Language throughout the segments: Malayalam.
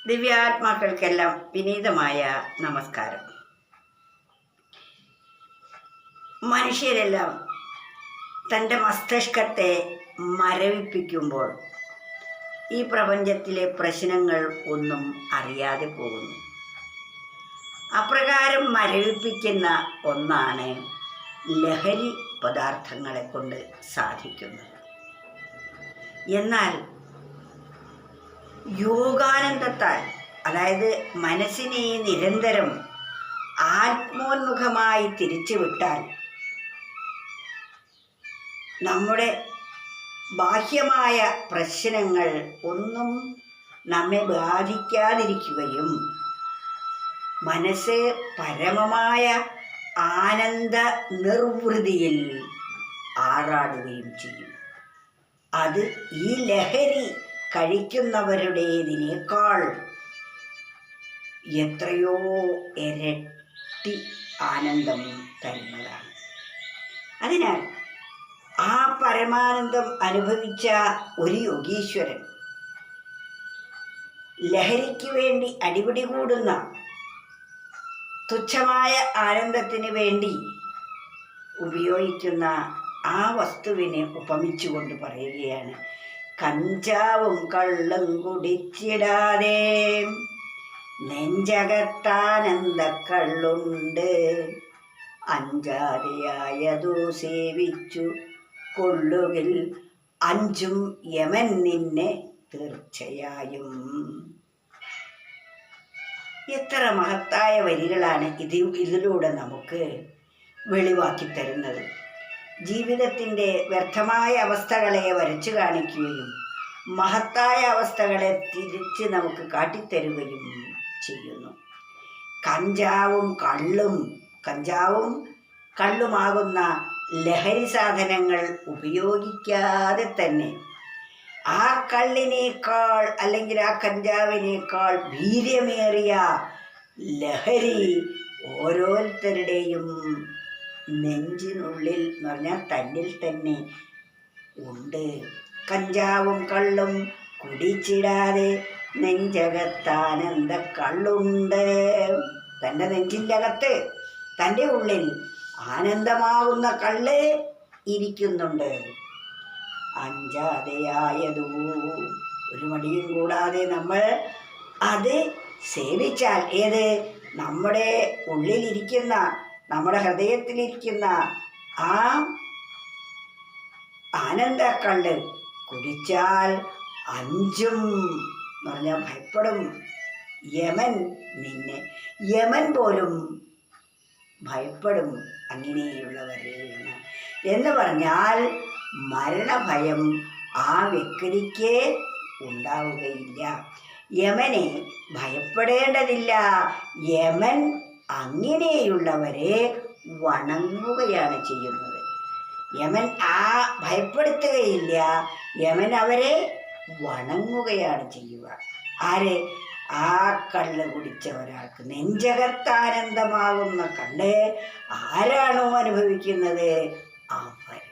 ദിവ്യാത്മാക്കൾക്കെല്ലാം വിനീതമായ നമസ്കാരം. മനുഷ്യരെല്ലാം തൻ്റെ മസ്തിഷ്കത്തെ മരവിപ്പിക്കുമ്പോൾ ഈ പ്രപഞ്ചത്തിലെ പ്രശ്നങ്ങൾ ഒന്നും അറിയാതെ പോകുന്നു. അപ്രകാരം മരവിപ്പിക്കുന്ന ഒന്നാണ് ലഹരി പദാർത്ഥങ്ങളെ കൊണ്ട് സാധിക്കുന്നത്. എന്നാൽ യോഗാനന്ദത്താൽ, അതായത് മനസ്സിനെ നിരന്തരം ആത്മോന്മുഖമായി തിരിച്ചുവിട്ടാൽ നമ്മുടെ ബാഹ്യമായ പ്രശ്നങ്ങൾ ഒന്നും നമ്മെ ബാധിക്കാതിരിക്കുകയും മനസ്സ് പരമമായ ആനന്ദ നിർവൃതിയിൽ ആറാടുകയും ചെയ്യും. അത് ഈ ലഹരി കഴിക്കുന്നവരുടേതിനേക്കാൾ എത്രയോ ഇരട്ടി ആനന്ദം തരുന്നതാണ്. അതിനാൽ ആ പരമാനന്ദം അനുഭവിച്ച ഒരു യോഗീശ്വരൻ ലഹരിക്ക് വേണ്ടി അടിപിടി കൂടുന്ന തുച്ഛമായ ആനന്ദത്തിന് വേണ്ടി ഉപയോഗിക്കുന്ന ആ വസ്തുവിനെ ഉപമിച്ചുകൊണ്ട് പറയുകയാണ്, കഞ്ചാവും കള്ളും കുടിച്ചിടാതെ നെഞ്ചകത്താനന്ദ കള്ളുണ്ട്, അഞ്ചാതെയായതു സേവിച്ചു കൊള്ളുകിൽ അഞ്ചും യമൻ നിന്നെ തീർച്ചയായും. എത്ര മഹത്തായ വരികളാണ് ഇതിലൂടെ നമുക്ക് വെളിവാക്കി തരുന്നത്. ജീവിതത്തിൻ്റെ വ്യർത്ഥമായ അവസ്ഥകളെ വരച്ചു കാണിക്കുകയും മഹത്തായ അവസ്ഥകളെ തിരിച്ച് നമുക്ക് കാട്ടിത്തരുകയും ചെയ്യുന്നു. കഞ്ചാവും കള്ളുമാകുന്ന ലഹരി സാധനങ്ങൾ ഉപയോഗിക്കാതെ തന്നെ ആ കള്ളിനേക്കാൾ അല്ലെങ്കിൽ ആ കഞ്ചാവിനേക്കാൾ വീര്യമേറിയ ലഹരി ഓരോരുത്തരുടെയും നെഞ്ചിനുള്ളിൽ എന്ന് പറഞ്ഞാൽ തന്നിൽ തന്നെ ഉണ്ട്. കഞ്ചാവും കള്ളും കുടിച്ചിടാതെ നെഞ്ചകത്താനന്ദ കള്ളുണ്ട്. തൻ്റെ നെഞ്ചിൻ്റെ അകത്ത്, തൻ്റെ ഉള്ളിൽ ആനന്ദമാകുന്ന കള്ള് ഇരിക്കുന്നുണ്ട്. അഞ്ചാതെയായതൂ, ഒരു മടിയും കൂടാതെ നമ്മൾ അത് സേവിച്ചാൽ, ഏത് നമ്മുടെ ഉള്ളിലിരിക്കുന്ന, നമ്മുടെ ഹൃദയത്തിലിരിക്കുന്ന ആ ആനന്ദക്കള്ള് കുടിച്ചാൽ അഞ്ചും എന്ന് പറഞ്ഞാൽ ഭയപ്പെടും. യമൻ പോലും ഭയപ്പെടും അങ്ങനെയുള്ളവരെ എന്ന് പറഞ്ഞാൽ മരണഭയം ആ വ്യക്തിക്ക് ഉണ്ടാവുകയില്ല. യമനെ ഭയപ്പെടേണ്ടതില്ല. യമൻ അങ്ങനെയുള്ളവരെ വണങ്ങുകയാണ് ചെയ്യുന്നത്. യമൻ ഭയപ്പെടുത്തുകയില്ല, യമൻ അവരെ വണങ്ങുകയാണ് ചെയ്യുക. ആരെ? ആ കള്ള് കുടിച്ച ഒരാൾക്ക് നെഞ്ചകത്താനന്ദമാകുന്ന കള്ള് ആരാണോ അനുഭവിക്കുന്നത് അവർ.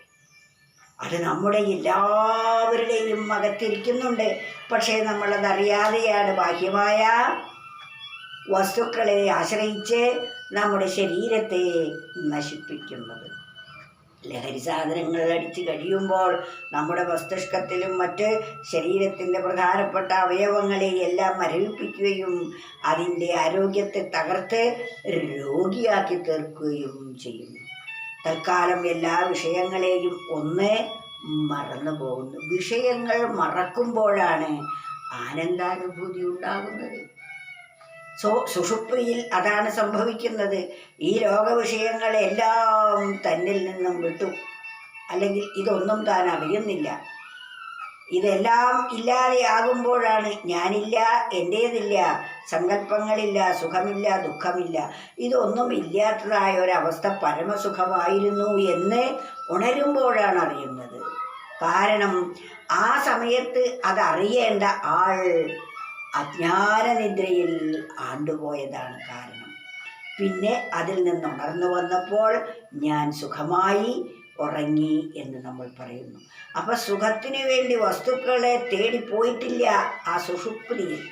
അത് നമ്മുടെ എല്ലാവരുടെയും അകത്തിരിക്കുന്നുണ്ട്. പക്ഷേ നമ്മളതറിയാതെയാണ് ബാഹ്യമായ വസ്തുക്കളെ ആശ്രയിച്ച് നമ്മുടെ ശരീരത്തെ നശിപ്പിക്കുന്നത്. ലഹരി സാധനങ്ങൾ അടിച്ച് കഴിയുമ്പോൾ നമ്മുടെ മസ്തിഷ്കത്തിലും മറ്റ് ശരീരത്തിൻ്റെ പ്രധാനപ്പെട്ട അവയവങ്ങളെ എല്ലാം മരവിപ്പിക്കുകയും അതിൻ്റെ ആരോഗ്യത്തെ തകർത്ത് രോഗിയാക്കി തീർക്കുകയും ചെയ്യുന്നു. തൽക്കാലം എല്ലാ വിഷയങ്ങളെയും മറന്നു പോകുന്നു. വിഷയങ്ങൾ മറക്കുമ്പോഴാണ് ആനന്ദാനുഭൂതി ഉണ്ടാകുന്നത്. സുഷുപ്തിയിൽ അതാണ് സംഭവിക്കുന്നത്. ഈ ലോകവിഷയങ്ങളെല്ലാം തന്നിൽ നിന്നും വിട്ടു, അല്ലെങ്കിൽ ഇതൊന്നും താൻ അറിയുന്നില്ല. ഇതെല്ലാം ഇല്ലാതെയാകുമ്പോഴാണ് ഞാനില്ല, എൻ്റേതില്ല, സങ്കല്പങ്ങളില്ല, സുഖമില്ല, ദുഃഖമില്ല, ഇതൊന്നും ഇല്ലാത്തതായ ഒരവസ്ഥ പരമസുഖമായിരുന്നു എന്ന് ഉണരുമ്പോഴാണ് അറിയുന്നത്. കാരണം ആ സമയത്ത് അതറിയേണ്ട ആൾ അജ്ഞാനനിദ്രയിൽ ആണ്ടുപോയതാണ് കാരണം. പിന്നെ അതിൽ നിന്നുണർന്നു വന്നപ്പോൾ ഞാൻ സുഖമായി ഉറങ്ങി എന്ന് നമ്മൾ പറയുന്നു. അപ്പം സുഖത്തിന് വേണ്ടി വസ്തുക്കളെ തേടിപ്പോയിട്ടില്ല ആ സുഷുപ്തിയിൽ.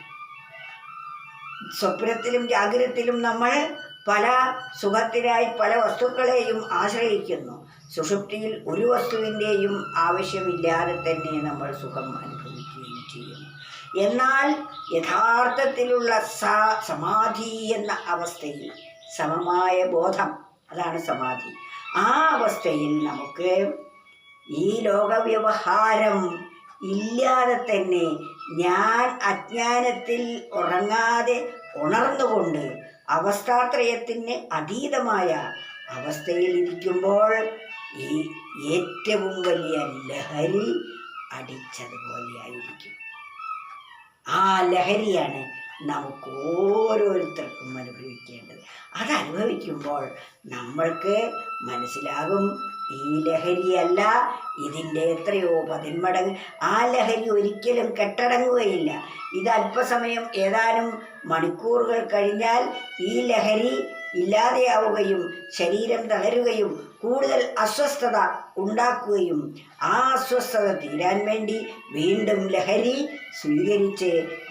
സ്വപ്നത്തിലും ജാഗ്രതത്തിലും നമ്മൾ പല സുഖത്തിനായി പല വസ്തുക്കളെയും ആശ്രയിക്കുന്നു. സുഷുപ്തിയിൽ ഒരു വസ്തുവിൻ്റെയും ആവശ്യമില്ലാതെ തന്നെ നമ്മൾ സുഖം അനുഭവിക്കുകയും ചെയ്യുന്നു. എന്നാൽ യഥാർത്ഥത്തിലുള്ള സമാധി എന്ന അവസ്ഥയിൽ, സമമായ ബോധം, അതാണ് സമാധി. ആ അവസ്ഥയിൽ നമുക്ക് ഈ ലോകവ്യവഹാരം ഇല്ലാതെ തന്നെ ഞാൻ അജ്ഞാനത്തിൽ ഉറങ്ങാതെ ഉണർന്നുകൊണ്ട് അവസ്ഥാത്രയത്തിന് അതീതമായ അവസ്ഥയിൽ ഇരിക്കുമ്പോൾ ഈ ഏറ്റവും വലിയ ലഹരി അടിച്ചതുപോലെയായിരിക്കും. ആ ലഹരിയാണ് നമുക്ക് ഓരോരുത്തർക്കും അനുഭവിക്കേണ്ടത്. അതനുഭവിക്കുമ്പോൾ നമ്മൾക്ക് മനസ്സിലാകും, ഈ ലഹരിയല്ല, ഇതിൻ്റെ എത്രയോ പതിന്മടങ്ങ്. ആ ലഹരി ഒരിക്കലും കെട്ടടങ്ങുകയില്ല. ഇത് അല്പസമയം, ഏതാനും മണിക്കൂറുകൾ കഴിഞ്ഞാൽ ഈ ലഹരി ഇല്ലാതെയാവുകയും ശരീരം തളരുകയും കൂടുതൽ അസ്വസ്ഥത ഉണ്ടാക്കുകയും ആ അസ്വസ്ഥത തീരാൻ വേണ്ടി വീണ്ടും ലഹരി സ്വീകരിച്ച്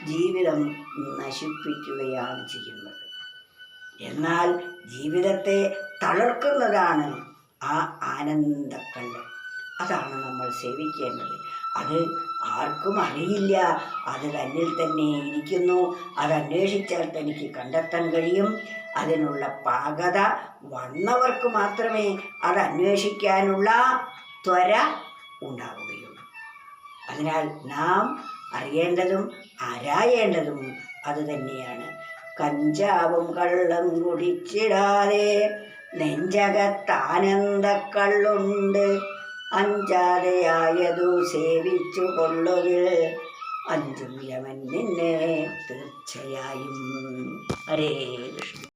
ജീവിതം നശിപ്പിക്കുകയാണ് ചെയ്യുന്നത്. എന്നാൽ ജീവിതത്തെ തളർക്കുന്നതാണ് ആ ആനന്ദക്കല്ല്. അതാണ് നമ്മൾ സേവിക്കേണ്ടത്. അത് ആർക്കും അറിയില്ല, അത് തന്നിൽ തന്നെ ഇരിക്കുന്നു. അത് അന്വേഷിച്ചാൽ തനിക്ക് കണ്ടെത്താൻ കഴിയും. അതിനുള്ള പാകത വന്നവർക്ക് മാത്രമേ അത് അന്വേഷിക്കാനുള്ള ത്വര ഉണ്ടാവുകയുള്ളൂ. അതിനാൽ നാം അറിയേണ്ടതും ആരായേണ്ടതും അതുതന്നെയാണ്. കഞ്ചാവും കള്ളം കുടിച്ചിടാതെ നെഞ്ചകത്താനന്ദക്കള്ളുണ്ട്, അഞ്ചാതെയായതു സേവിച്ചു കൊള്ളുകിൽ അഞ്ചും യമൻ നിന്നെ തീർച്ചയായും. ഹരേ